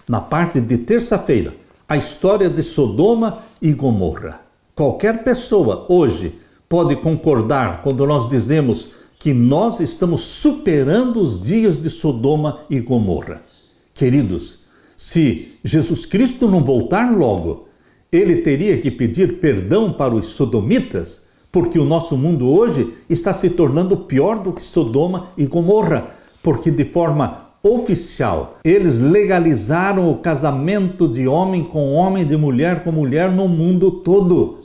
na parte de terça-feira, a história de Sodoma e Gomorra. Qualquer pessoa hoje pode concordar quando nós dizemos que nós estamos superando os dias de Sodoma e Gomorra. Queridos, se Jesus Cristo não voltar logo, ele teria que pedir perdão para os sodomitas, porque o nosso mundo hoje está se tornando pior do que Sodoma e Gomorra, porque de forma oficial eles legalizaram o casamento de homem com homem, de mulher com mulher no mundo todo.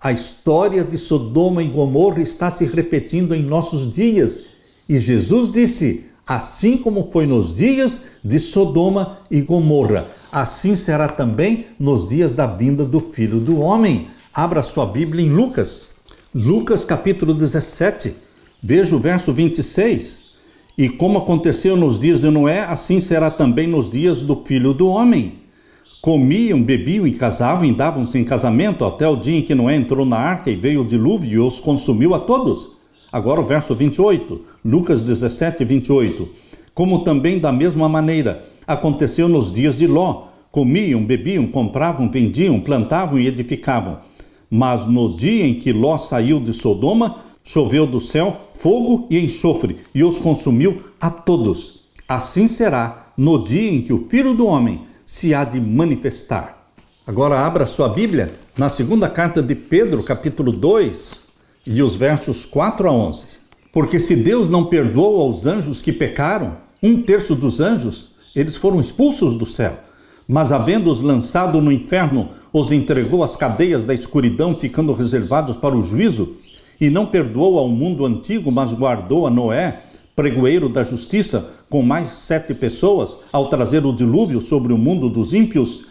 A história de Sodoma e Gomorra está se repetindo em nossos dias. E Jesus disse, assim como foi nos dias de Sodoma e Gomorra, assim será também nos dias da vinda do Filho do Homem. Abra sua Bíblia em Lucas. Lucas capítulo 17, veja o verso 26. E como aconteceu nos dias de Noé, assim será também nos dias do Filho do Homem. Comiam, bebiam e casavam e davam-se em casamento até o dia em que Noé entrou na arca e veio o dilúvio e os consumiu a todos. Agora o verso 28, Lucas 17, 28. Como também da mesma maneira aconteceu nos dias de Ló. Comiam, bebiam, compravam, vendiam, plantavam e edificavam. Mas no dia em que Ló saiu de Sodoma, choveu do céu fogo e enxofre e os consumiu a todos. Assim será no dia em que o Filho do Homem se há de manifestar. Agora abra sua Bíblia na segunda carta de Pedro, capítulo 2, e os versos 4 a 11. Porque se Deus não perdoou aos anjos que pecaram, 1/3 dos anjos, eles foram expulsos do céu. Mas havendo-os lançado no inferno, os entregou às cadeias da escuridão, ficando reservados para o juízo, e não perdoou ao mundo antigo, mas guardou a Noé, pregoeiro da justiça, com mais 7 pessoas, ao trazer o dilúvio sobre o mundo dos ímpios,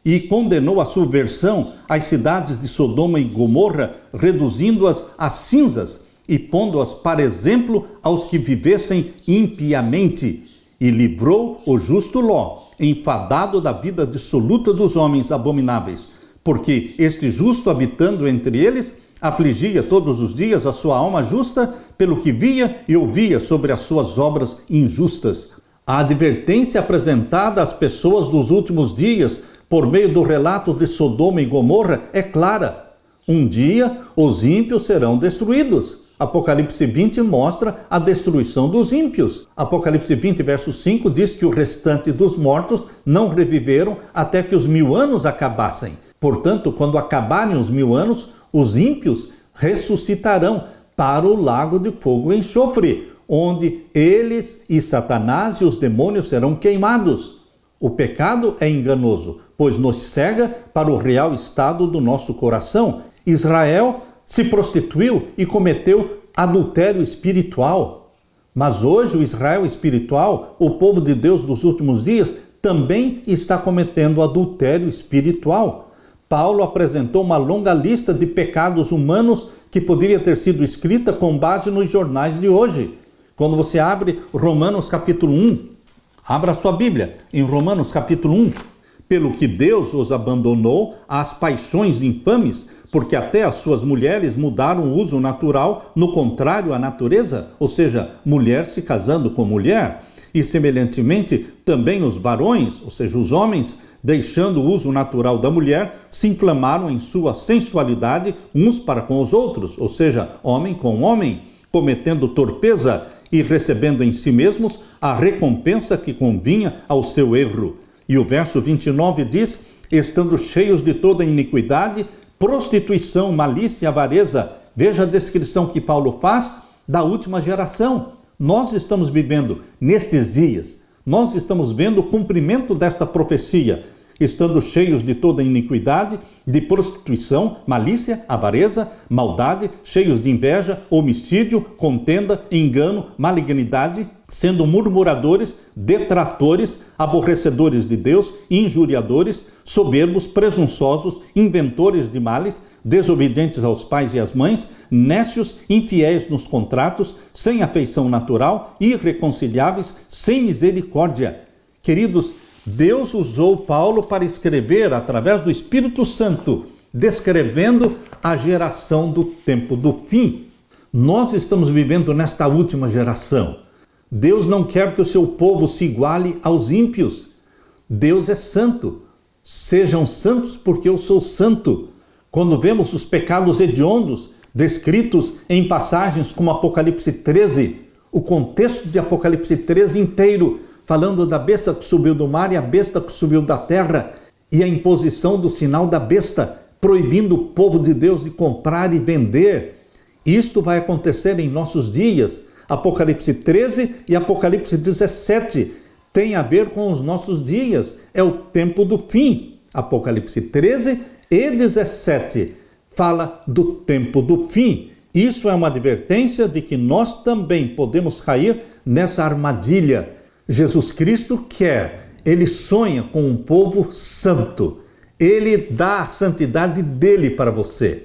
e condenou a subversão às cidades de Sodoma e Gomorra, reduzindo-as a cinzas e pondo-as para exemplo aos que vivessem impiamente, e livrou o justo Ló, enfadado da vida dissoluta dos homens abomináveis, porque este justo, habitando entre eles, afligia todos os dias a sua alma justa pelo que via e ouvia sobre as suas obras injustas. A advertência apresentada às pessoas dos últimos dias por meio do relato de Sodoma e Gomorra é clara. Um dia os ímpios serão destruídos. Apocalipse 20 mostra a destruição dos ímpios. Apocalipse 20, verso 5 diz que o restante dos mortos não reviveram até que os 1000 anos acabassem. Portanto, quando acabarem os 1000 anos, os ímpios ressuscitarão para o lago de fogo e enxofre, onde eles e Satanás e os demônios serão queimados. O pecado é enganoso, pois nos cega para o real estado do nosso coração. Israel se prostituiu e cometeu adultério espiritual. Mas hoje o Israel espiritual, o povo de Deus dos últimos dias, também está cometendo adultério espiritual. Paulo apresentou uma longa lista de pecados humanos que poderia ter sido escrita com base nos jornais de hoje. Quando você abre Romanos capítulo 1, abra sua Bíblia em Romanos capítulo 1. Pelo que Deus os abandonou às paixões infames, porque até as suas mulheres mudaram o uso natural no contrário à natureza, ou seja, mulher se casando com mulher. E semelhantemente também os varões, ou seja, os homens, deixando o uso natural da mulher, se inflamaram em sua sensualidade uns para com os outros, ou seja, homem com homem, cometendo torpeza e recebendo em si mesmos a recompensa que convinha ao seu erro. E o verso 29 diz, estando cheios de toda iniquidade, prostituição, malícia, avareza. Veja a descrição que Paulo faz da última geração. Nós estamos vivendo nestes dias, nós estamos vendo o cumprimento desta profecia, estando cheios de toda iniquidade, de prostituição, malícia, avareza, maldade, cheios de inveja, homicídio, contenda, engano, malignidade, sendo murmuradores, detratores, aborrecedores de Deus, injuriadores, soberbos, presunçosos, inventores de males, desobedientes aos pais e às mães, nécios, infiéis nos contratos, sem afeição natural, irreconciliáveis, sem misericórdia. Queridos, Deus usou Paulo para escrever, através do Espírito Santo, descrevendo a geração do tempo do fim. Nós estamos vivendo nesta última geração. Deus não quer que o seu povo se iguale aos ímpios. Deus é santo. Sejam santos porque eu sou santo. Quando vemos os pecados hediondos descritos em passagens como Apocalipse 13, o contexto de Apocalipse 13 inteiro, falando da besta que subiu do mar e a besta que subiu da terra, e a imposição do sinal da besta, proibindo o povo de Deus de comprar e vender. Isto vai acontecer em nossos dias. Apocalipse 13 e Apocalipse 17 tem a ver com os nossos dias. É o tempo do fim. Apocalipse 13 e 17 fala do tempo do fim. Isso é uma advertência de que nós também podemos cair nessa armadilha. Jesus Cristo quer, ele sonha com um povo santo. Ele dá a santidade dele para você.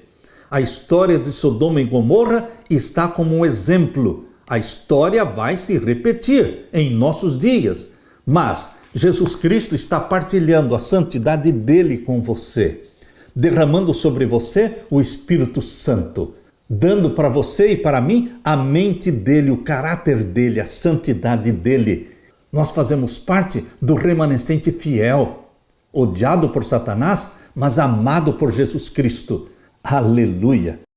A história de Sodoma e Gomorra está como um exemplo. A história vai se repetir em nossos dias, mas Jesus Cristo está partilhando a santidade dele com você, derramando sobre você o Espírito Santo, dando para você e para mim a mente dele, o caráter dele, a santidade dele. Nós fazemos parte do remanescente fiel, odiado por Satanás, mas amado por Jesus Cristo. Aleluia!